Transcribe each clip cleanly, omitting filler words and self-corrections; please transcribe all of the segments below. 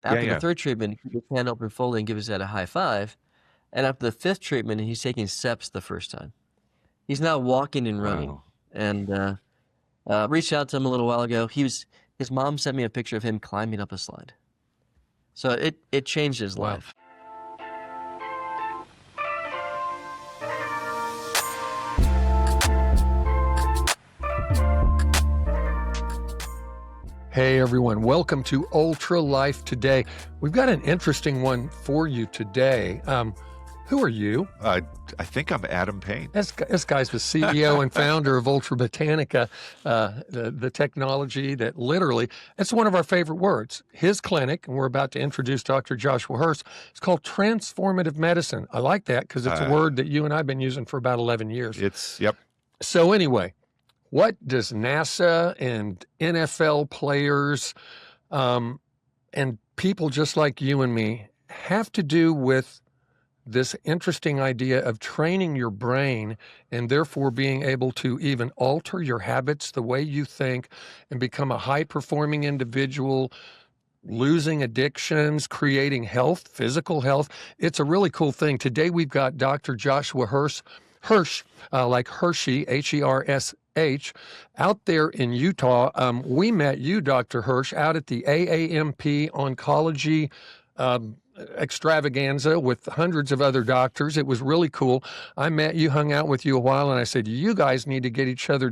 After the yeah. third treatment, he keep his hand open fully and give his head a high five. And after the fifth treatment, he's taking steps the first time. He's now walking and running. Wow. And reached out to him a little while ago. His mom sent me a picture of him climbing up a slide. So it changed his Wow. life. Hey everyone, welcome to Ultra Life Today. We've got an interesting one for you today. Who are you? I think I'm Adam Payne. This guy's the CEO and founder of Ultra Botanica, the technology that literally, it's one of our favorite words. His clinic, and we're about to introduce Dr. Joshua Hersh, it's called Transformative Medicine. I like that because it's a word that you and I have been using for about 11 years. Yep. So anyway, what does NASA and NFL players and people just like you and me have to do with this interesting idea of training your brain and therefore being able to even alter your habits, the way you think, and become a high-performing individual, losing addictions, creating health, physical health? It's a really cool thing. Today we've got Dr. Joshua Hersh, like Hershey, Hersh, out there in Utah. We met you, Dr. Hersh, out at the AAMP Oncology extravaganza with hundreds of other doctors. It was really cool. I met you, hung out with you a while, and I said, you guys need to get each other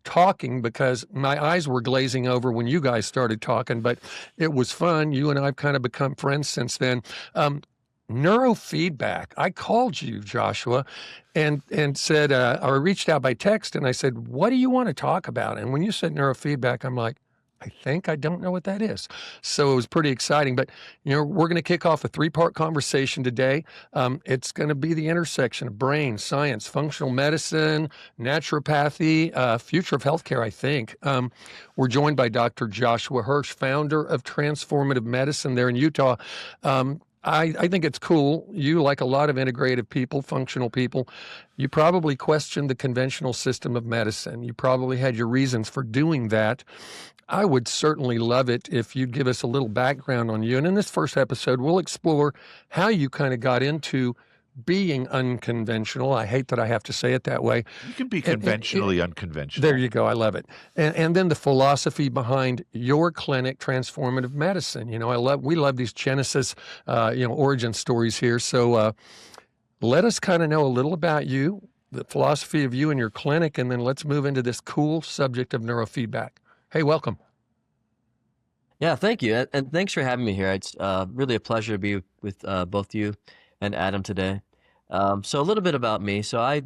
talking, because my eyes were glazing over when you guys started talking, but it was fun. You and I have kind of become friends since then. Neurofeedback. I called you, Joshua, and said, I reached out by text and I said, what do you want to talk about? And when you said neurofeedback, I'm like, I don't know what that is. So it was pretty exciting. But, we're going to kick off a 3-part conversation today. It's going to be the intersection of brain, science, functional medicine, naturopathy, future of healthcare, I think. We're joined by Dr. Joshua Hersh, founder of Transformative Medicine there in Utah. I think it's cool. You, like a lot of integrative people, functional people, you probably questioned the conventional system of medicine. You probably had your reasons for doing that. I would certainly love it if you'd give us a little background on you. And in this first episode, we'll explore how you kind of got into being unconventional. I hate that I have to say it that way. You can be conventionally unconventional. There you go. I love it. And then the philosophy behind your clinic, Transformative Medicine. We love these Genesis, origin stories here. So let us kind of know a little about you, the philosophy of you and your clinic, and then let's move into this cool subject of neurofeedback. Hey, welcome. Yeah, thank you. And thanks for having me here. It's really a pleasure to be with both you and Adam today. So a little bit about me. So I,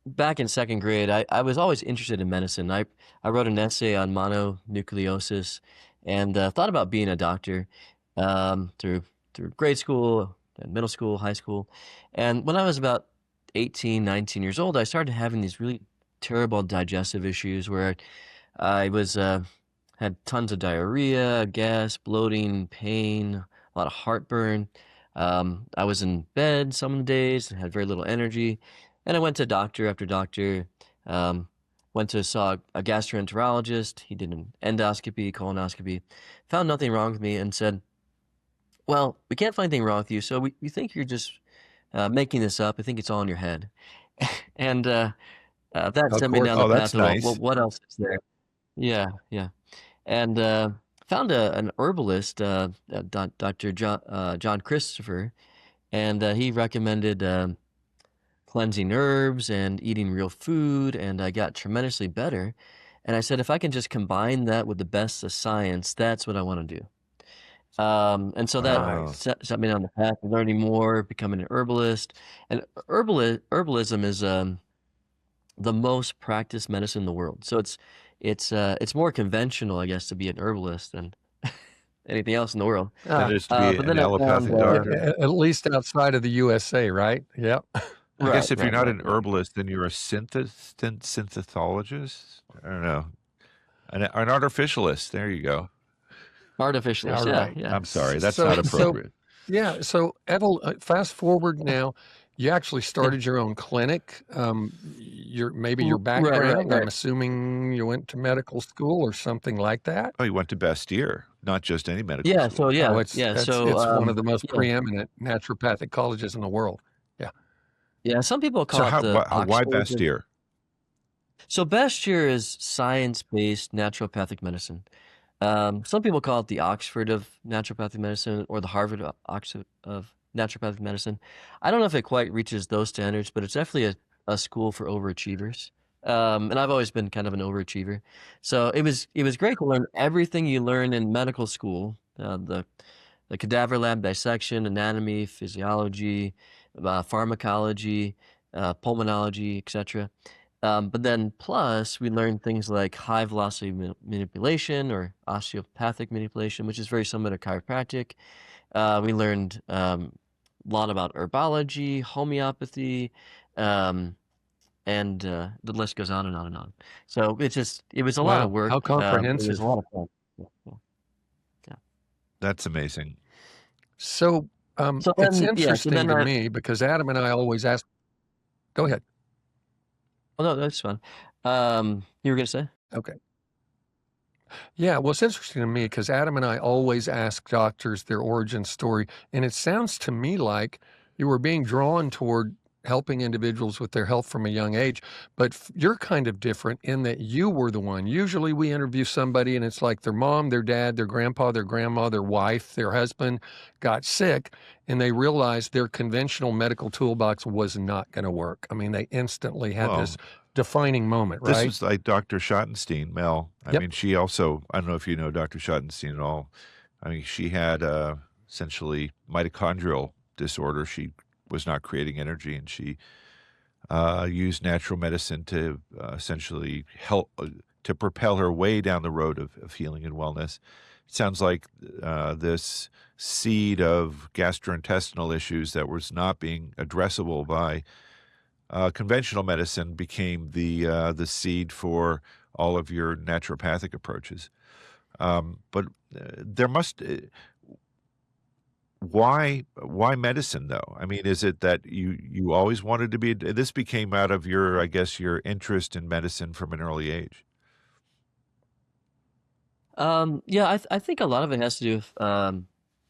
back in second grade, I was always interested in medicine. I wrote an essay on mononucleosis and thought about being a doctor through grade school, middle school, high school. And when I was about 18, 19 years old, I started having these really terrible digestive issues where I was had tons of diarrhea, gas, bloating, pain, a lot of heartburn. I was in bed some days and had very little energy. And I went to doctor after doctor, saw a gastroenterologist. He did an endoscopy, colonoscopy, found nothing wrong with me and said, well, we can't find anything wrong with you. So we think you're just making this up. I think it's all in your head. And that sent me down the path of, nice. Well, what else is there? Yeah. And found an herbalist, Dr. John Christopher, and he recommended cleansing herbs and eating real food, and I got tremendously better. And I said, if I can just combine that with the best of science, that's what I want to do. And so that set me down the path of learning more, becoming an herbalist. And herbalism is the most practiced medicine in the world. So it's more conventional, I guess, to be an herbalist than anything else in the world. That is to be an allopathic doctor. At least outside of the USA, right? Yep. I guess if you're not an herbalist, then you're a synthetologist. I don't know. An artificialist. There you go. Artificialist. All right. Yeah. I'm sorry. That's not appropriate. So fast forward now. You actually Yeah. started your own clinic. Maybe your Right, right, background, I'm right. assuming you went to medical school or something like that? Oh, you went to Bastyr, not just any medical Yeah. So school. Oh, yeah, it's yeah. it's So it's one of the most yeah, preeminent naturopathic colleges in the world. Yeah. yeah. Some people So call it the why Oxford. Bastyr? So Bastyr is science-based naturopathic medicine. Some people call it the Oxford of naturopathic medicine or the Harvard Oxford of naturopathic medicine. I don't know if it quite reaches those standards, but it's definitely a school for overachievers. And I've always been kind of an overachiever. So it was great to learn everything you learn in medical school, the cadaver lab dissection, anatomy, physiology, pharmacology, pulmonology, etc. But then plus we learned things like high velocity manipulation or osteopathic manipulation, which is very similar to chiropractic. We learned a lot about herbology, homeopathy, um, and the list goes on and on and on. So it was a lot of Wow, work. how But it was comprehensive. a lot of fun. Yeah, yeah, yeah. That's amazing. So, So it's then, yeah. So interesting then to me because Adam and I always ask. Go ahead. oh no, that's fun. You were gonna say? Okay. Yeah, well, it's interesting to me because Adam and I always ask doctors their origin story, and it sounds to me like you were being drawn toward helping individuals with their health from a young age, but you're kind of different in that you were the one. Usually we interview somebody and it's like their mom, their dad, their grandpa, their grandma, their wife, their husband got sick, and they realized their conventional medical toolbox was not going to work. I mean, they instantly had this Well, defining moment, this right? was like Dr. Schottenstein, Mel. I Yep. mean, she also, I don't know if you know Dr. Schottenstein at all. I mean, she had essentially mitochondrial disorder. She was not creating energy, and she used natural medicine to essentially help to propel her way down the road of healing and wellness. It sounds like this seed of gastrointestinal issues that was not being addressable by conventional medicine became the seed for all of your naturopathic approaches. But there must why medicine though? I mean, is it that you always wanted to be? This became out of your, I guess, your interest in medicine from an early age. Yeah, I think a lot of it has to do with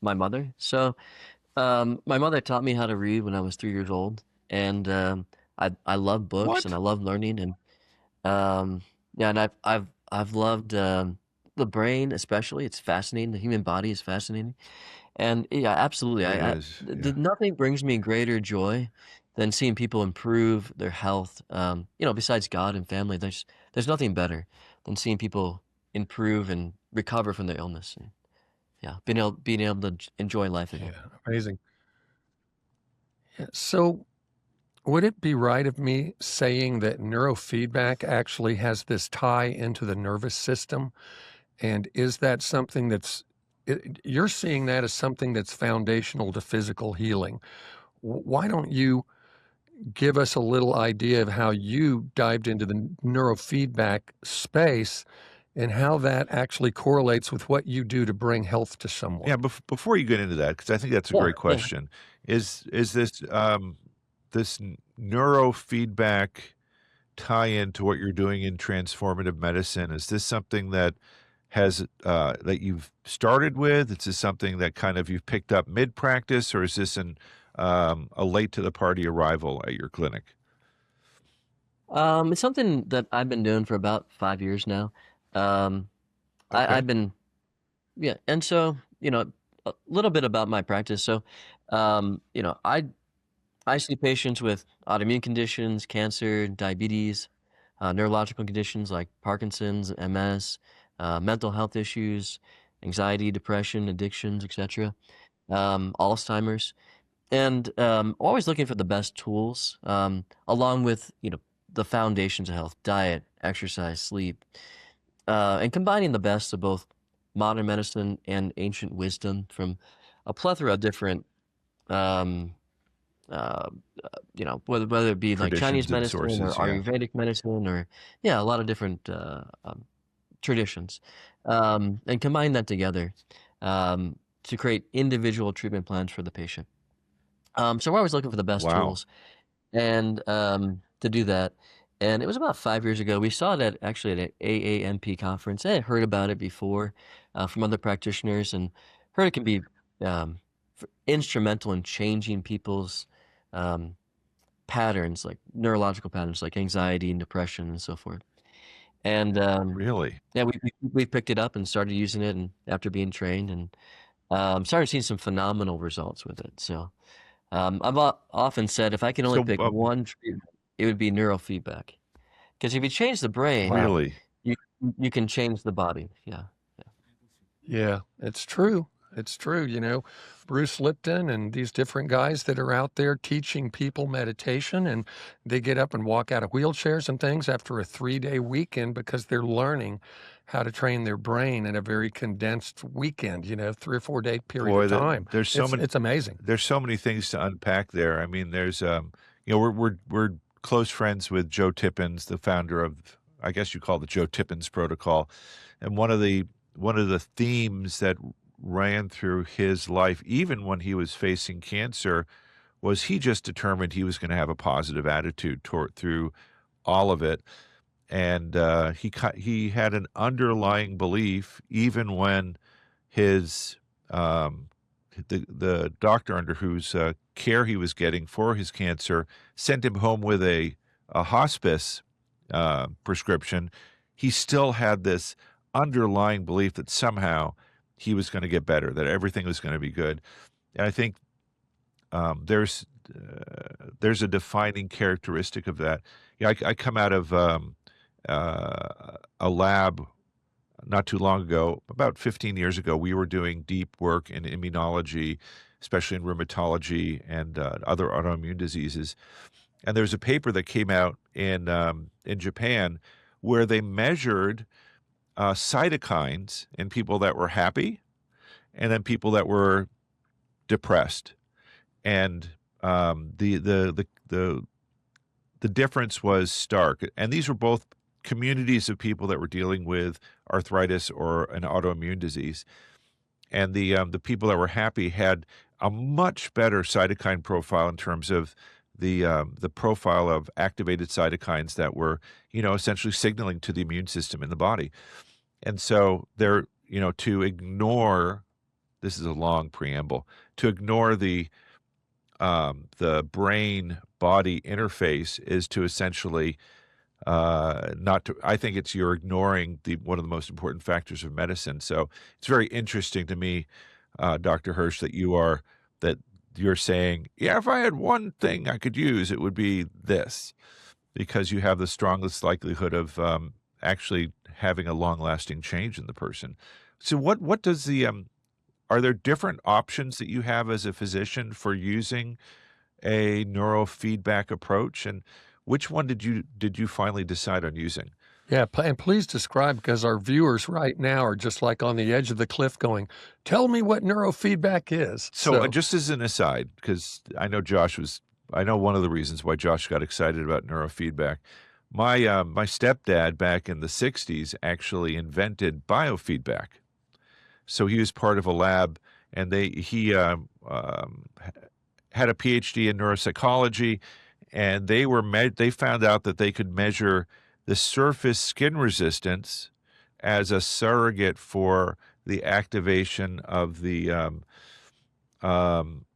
my mother. So my mother taught me how to read when I was 3 years old, and I love books and What? I love learning, and yeah, and I've loved the brain especially. It's fascinating. The human body is fascinating, and yeah, absolutely. It is. Yeah. Nothing brings me greater joy than seeing people improve their health. Besides God and family, there's nothing better than seeing people improve and recover from their illness. And, yeah, being able to enjoy life Yeah, again. amazing. Yeah. So, would it be right of me saying that neurofeedback actually has this tie into the nervous system? And is that something you're seeing that as something that's foundational to physical healing? Why don't you give us a little idea of how you dived into the neurofeedback space and how that actually correlates with what you do to bring health to someone? Yeah. Before you get into that, because I think that's a Yeah, great yeah. question, is this this neurofeedback tie into what you're doing in transformative medicine? Is this something that has that you've started with? Is this something that kind of you've picked up mid practice, or is this a late to the party arrival at your clinic? It's something that I've been doing for about 5 years now. Um, Okay. I've been yeah, and so a little bit about my practice. So, I see patients with autoimmune conditions, cancer, diabetes, neurological conditions like Parkinson's, MS, mental health issues, anxiety, depression, addictions, etc. Alzheimer's, and always looking for the best tools, along with the foundations of health: diet, exercise, sleep, and combining the best of both modern medicine and ancient wisdom from a plethora of different um, uh, whether it be like Chinese Traditions and medicine or sources. Yeah. Ayurvedic medicine or yeah, a lot of different traditions, and combine that together to create individual treatment plans for the patient. So we're always looking for the best Wow. tools, and to do that. And it was about 5 years ago. We saw it actually at an AAMP conference. I had heard about it before from other practitioners, and heard it can be um, instrumental in changing people's um, patterns, like neurological patterns, like anxiety and depression and so forth. And Really? yeah, we picked it up and started using it, and after being trained, and started seeing some phenomenal results with it. So often said, if I can only So, pick one treatment, it would be neurofeedback. Because if you change the brain, Wow. really? you you can change the body. Yeah. Yeah, it's true. It's true. You know, Bruce Lipton and these different guys that are out there teaching people meditation, and they get up and walk out of wheelchairs and things after a 3-day weekend because they're learning how to train their brain in a very condensed weekend, 3 or 4 day period of Boy, time. It's amazing. there's so many things to unpack there. I mean, there's we're close friends with Joe Tippins, the founder of, I guess you call the Joe Tippins protocol. And one of the themes that ran through his life, even when he was facing cancer, was he just determined he was going to have a positive attitude through all of it. And he had an underlying belief, even when his the doctor under whose care he was getting for his cancer sent him home with a hospice prescription. He still had this underlying belief that somehow he was going to get better, that everything was going to be good. And I think there's a defining characteristic of that. Yeah, I come out of a lab not too long ago, about 15 years ago. We were doing deep work in immunology, especially in rheumatology and other autoimmune diseases. And there's a paper that came out in Japan where they measured cytokines in people that were happy and then people that were depressed. And the difference was stark. And these were both communities of people that were dealing with arthritis or an autoimmune disease. And the people that were happy had a much better cytokine profile in terms of the profile of activated cytokines that were, essentially signaling to the immune system in the body. And so to ignore, this is a long preamble, to ignore the brain body interface is to essentially not to. I think you're ignoring one of the most important factors of medicine. So it's very interesting to me, Dr. Hersh, that you're saying, yeah, if I had one thing I could use, it would be this, because you have the strongest likelihood of actually having a long-lasting change in the person. So what does are there different options that you have as a physician for using a neurofeedback approach, and which one did you finally decide on using? Yeah, and please describe, because our viewers right now are just like on the edge of the cliff going, tell me what neurofeedback is. So just as an aside, because I know one of the reasons why Josh got excited about neurofeedback. My stepdad back in the 60s actually invented biofeedback. So he was part of a lab, and he had a PhD in neuropsychology, and they found out that they could measure the surface skin resistance as a surrogate for the activation of the limbic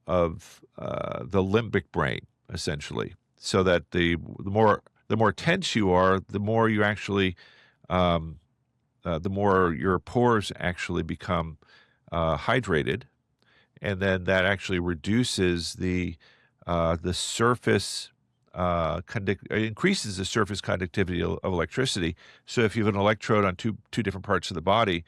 brain, essentially, so that the more tense you are, the more you actually the more your pores actually become hydrated, and then that actually reduces the surface increases the surface conductivity of electricity. So if you have an electrode on two different parts of the body,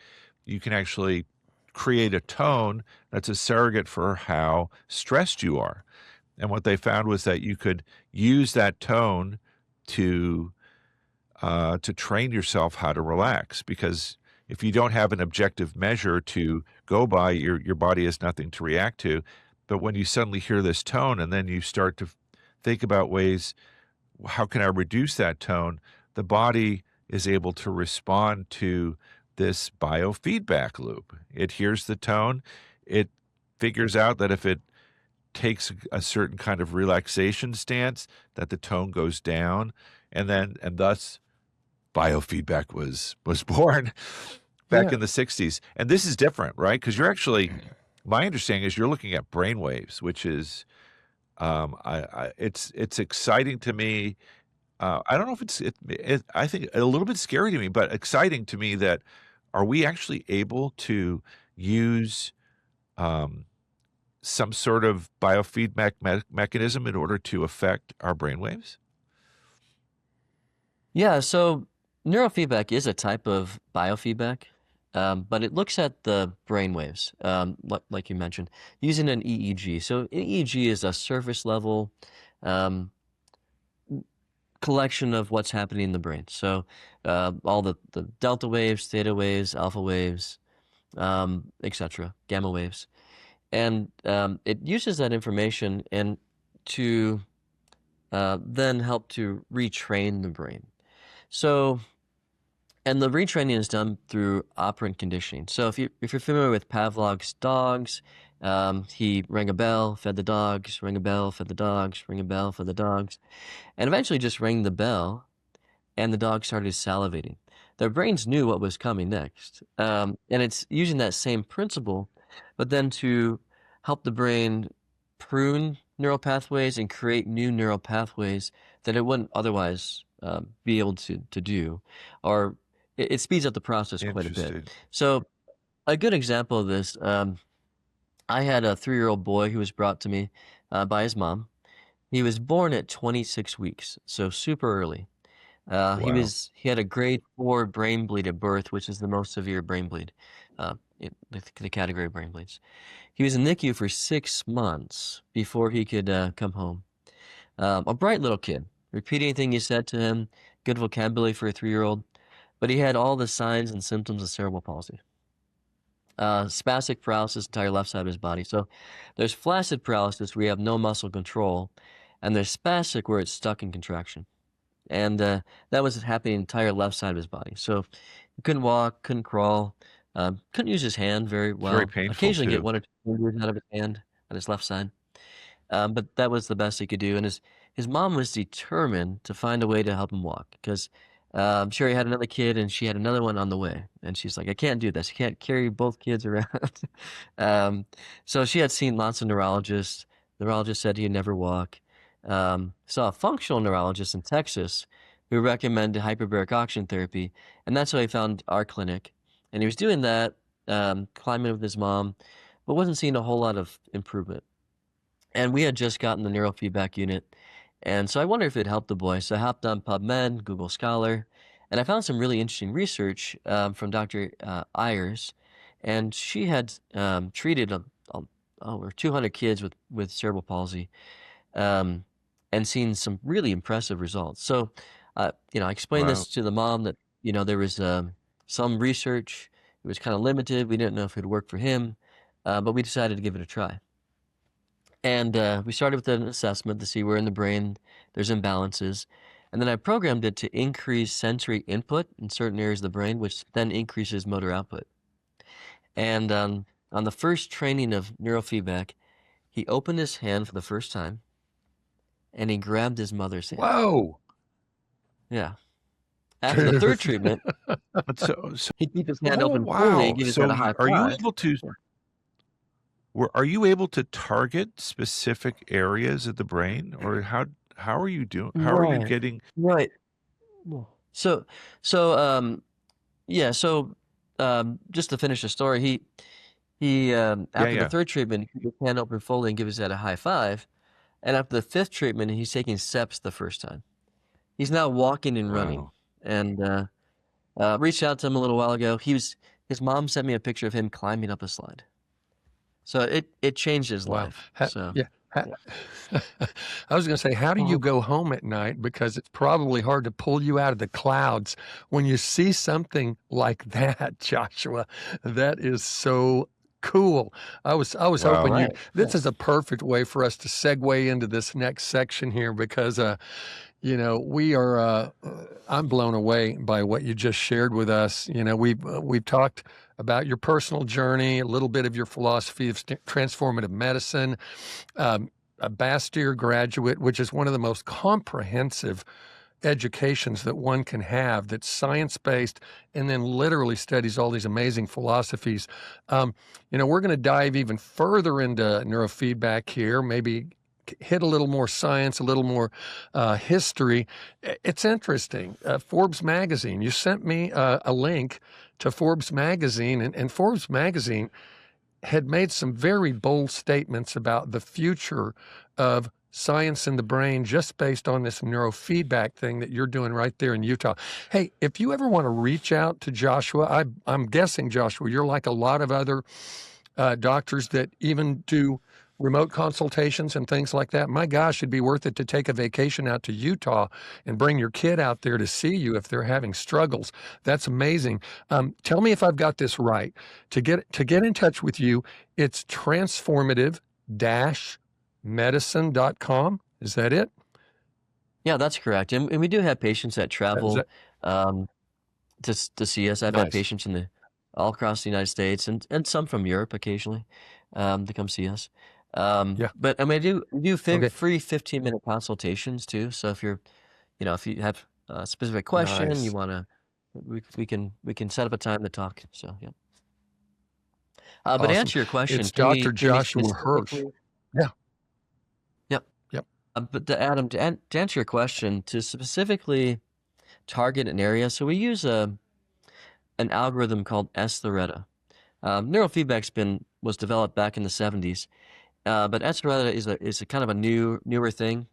you can actually create a tone that's a surrogate for how stressed you are. And what they found was that you could use that tone to train yourself how to relax, because if you don't have an objective measure to go by, your body has nothing to react to. But when you suddenly hear this tone and then you start to think about ways, how can I reduce that tone? The body is able to respond to this biofeedback loop. It hears the tone. It figures out that if it takes a certain kind of relaxation stance, that the tone goes down, and thus biofeedback was born back Yeah. in the 60s. And this is different, right? Because you're actually, my understanding is you're looking at brain waves, which is, it's exciting to me. I don't know if I think a little bit scary to me, but exciting to me that are we actually able to use some sort of biofeedback mechanism in order to affect our brainwaves? Yeah, so neurofeedback is a type of biofeedback, but it looks at the brain waves, like you mentioned, using an EEG. So an EEG is a surface level um, collection of what's happening in the brain. So all the delta waves, theta waves, alpha waves, etc., gamma waves. And it uses that information and to then help to retrain the brain. So, and the retraining is done through operant conditioning. So if you're familiar with Pavlov's dogs, he rang a bell, fed the dogs, rang a bell, fed the dogs, rang a bell, fed the dogs, and eventually just rang the bell, and the dog started salivating. Their brains knew what was coming next, and it's using that same principle, but then to help the brain prune neural pathways and create new neural pathways that it wouldn't otherwise be able to do, or it speeds up the process quite a bit. Interesting. So a good example of this, I had a 3-year-old boy who was brought to me by his mom. He was born at 26 weeks, so super early. Wow. He had a grade 4 brain bleed at birth, which is the most severe brain bleed, the category of brain bleeds. He was in NICU for 6 months before he could come home. A bright little kid, repeat anything you said to him, good vocabulary for a 3-year-old, but he had all the signs and symptoms of cerebral palsy. Spastic paralysis, entire left side of his body. So there's flaccid paralysis where you have no muscle control, and there's spastic where it's stuck in contraction. And that was happening entire left side of his body. So he couldn't walk, couldn't crawl, couldn't use his hand very It's very well. painful Occasionally get too. 1 or 2 fingers out of his hand on his left side. But that was the best he could do. And his mom was determined to find a way to help him walk because Sherry had another kid and she had another one on the way. And she's like, I can't do this. I can't carry both kids around. So she had seen lots of neurologists. The neurologist said he'd never walk. Saw a functional neurologist in Texas who recommended hyperbaric oxygen therapy. And that's how he found our clinic. And he was doing that, climbing with his mom, but wasn't seeing a whole lot of improvement. And we had just gotten the neurofeedback unit. And so I wondered if it helped the boy. So I hopped on PubMed, Google Scholar, and I found some really interesting research from Dr. Ayers. And she had treated over 200 kids with cerebral palsy and seen some really impressive results. So, I explained Wow. this to the mom that, there was some research. It was kind of limited. We didn't know if it would work for him, but we decided to give it a try. And we started with an assessment to see where in the brain there's imbalances. And then I programmed it to increase sensory input in certain areas of the brain, which then increases motor output. And on the first training of neurofeedback, he opened his hand for the first time, and he grabbed his mother's hand. Whoa. Yeah. After the third treatment, But so he'd keep his hand oh, open fully and wow. give his So head a high are you five. able to are you able to target specific areas of the brain, or how are you doing? How are you Right. getting? Right. So, yeah. So, just to finish the story, he after the Yeah. third treatment, he keep his hand open fully and give his head a high five. And after the fifth treatment, he's taking steps the first time. He's now walking and running. Wow. And reached out to him a little while ago. His mom sent me a picture of him climbing up a slide. So it changed his Wow. life. So Yeah. I was going to say, how do you go home at night? Because it's probably hard to pull you out of the clouds when you see something like that, Joshua. That is so Cool. I was Wow. hoping Right. this is a perfect way for us to segue into this next section here because, we are, I'm blown away by what you just shared with us. We've talked about your personal journey, a little bit of your philosophy of transformative medicine, a Bastyr graduate, which is one of the most comprehensive educations that one can have that's science-based and then literally studies all these amazing philosophies. We're going to dive even further into neurofeedback here, maybe hit a little more science, a little more history. It's interesting. Forbes magazine, you sent me a link to Forbes magazine, and Forbes magazine had made some very bold statements about the future of science in the brain just based on this neurofeedback thing that you're doing right there in Utah. Hey, if you ever want to reach out to Joshua, I'm guessing, Joshua, you're like a lot of other doctors that even do remote consultations and things like that. My gosh, it'd be worth it to take a vacation out to Utah and bring your kid out there to see you if they're having struggles. That's amazing. Tell me if I've got this right. To get in touch with you, it's transformative-medicine.com. Is that it? Yeah, that's correct. And we do have patients that travel um, to see us. I've had Nice. patients all across the United States and some from Europe occasionally to come see us. Yeah. But I mean, we do Okay. free 15-minute consultations too. So if you have a specific question, Nice. you want to, we can set up a time to talk. So yeah. But to Awesome. answer your question, It's can we Dr. Joshua Hersh. specifically? Yeah. Yep. Yep. But to Adam, to answer your question, to specifically target an area, so we use an algorithm called S-Loretta. Neurofeedback's was developed back in the 70s, but S-Loretta is a kind of a newer thing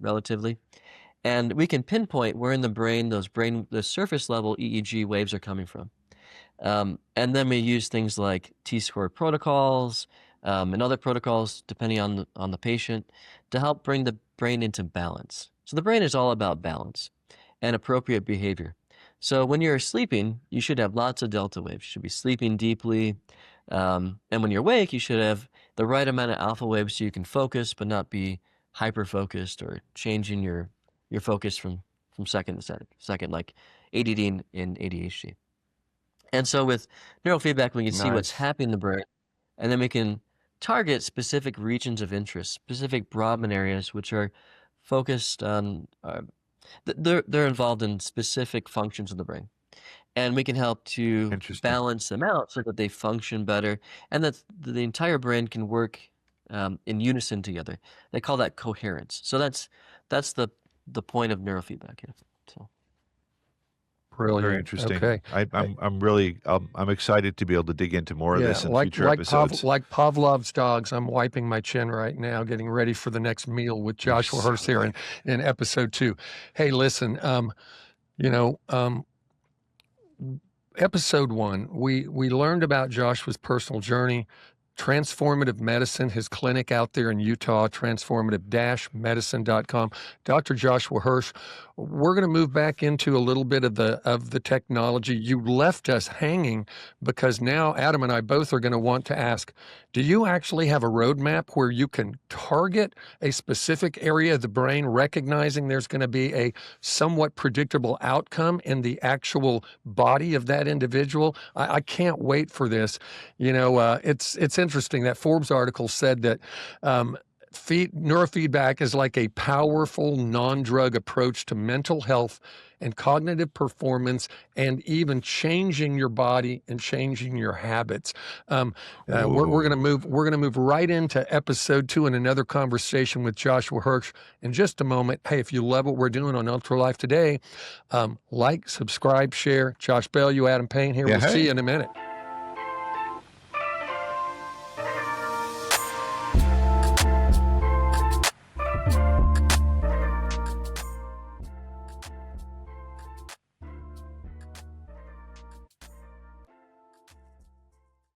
relatively, and we can pinpoint where in the brain the surface level EEG waves are coming from. And then we use things like T-score protocols and other protocols, depending on the patient, to help bring the brain into balance. So the brain is all about balance and appropriate behavior. So when you're sleeping, you should have lots of delta waves. You should be sleeping deeply. And when you're awake, you should have the right amount of alpha waves so you can focus but not be hyper-focused or changing your focus from second to second, like ADD and ADHD. And so with neurofeedback, we can see what's Nice. happening in the brain, and then we can target specific regions of interest, specific Brodmann areas, which are focused on, they're involved in specific functions of the brain. And we can help to Interesting. balance them out so that they function better and that the entire brain can work in unison together. They call that coherence. So that's the point of neurofeedback. Yeah. So. Brilliant. Very interesting. Okay. I'm excited to be able to dig into more of this in future episodes. Like Pavlov's dogs, I'm wiping my chin right now, getting ready for the next meal with Joshua Hersh here in episode 2. Hey, listen, episode 1, we learned about Joshua's personal journey, Transformative Medicine, his clinic out there in Utah, transformative-medicine.com. Dr. Joshua Hersh, we're going to move back into a little bit of the technology. You left us hanging because now Adam and I both are going to want to ask, do you actually have a roadmap where you can target a specific area of the brain, recognizing there's going to be a somewhat predictable outcome in the actual body of that individual? I can't wait for this. It's interesting that Forbes article said that neurofeedback is like a powerful non-drug approach to mental health and cognitive performance, and even changing your body and changing your habits. We're gonna move right into episode 2 and another conversation with Joshua Hersh in just a moment. Hey, if you love what we're doing on Ultra Life today, like, subscribe, share. Josh Bell, you Adam Payne here. Yeah, We'll see hey. you in a minute.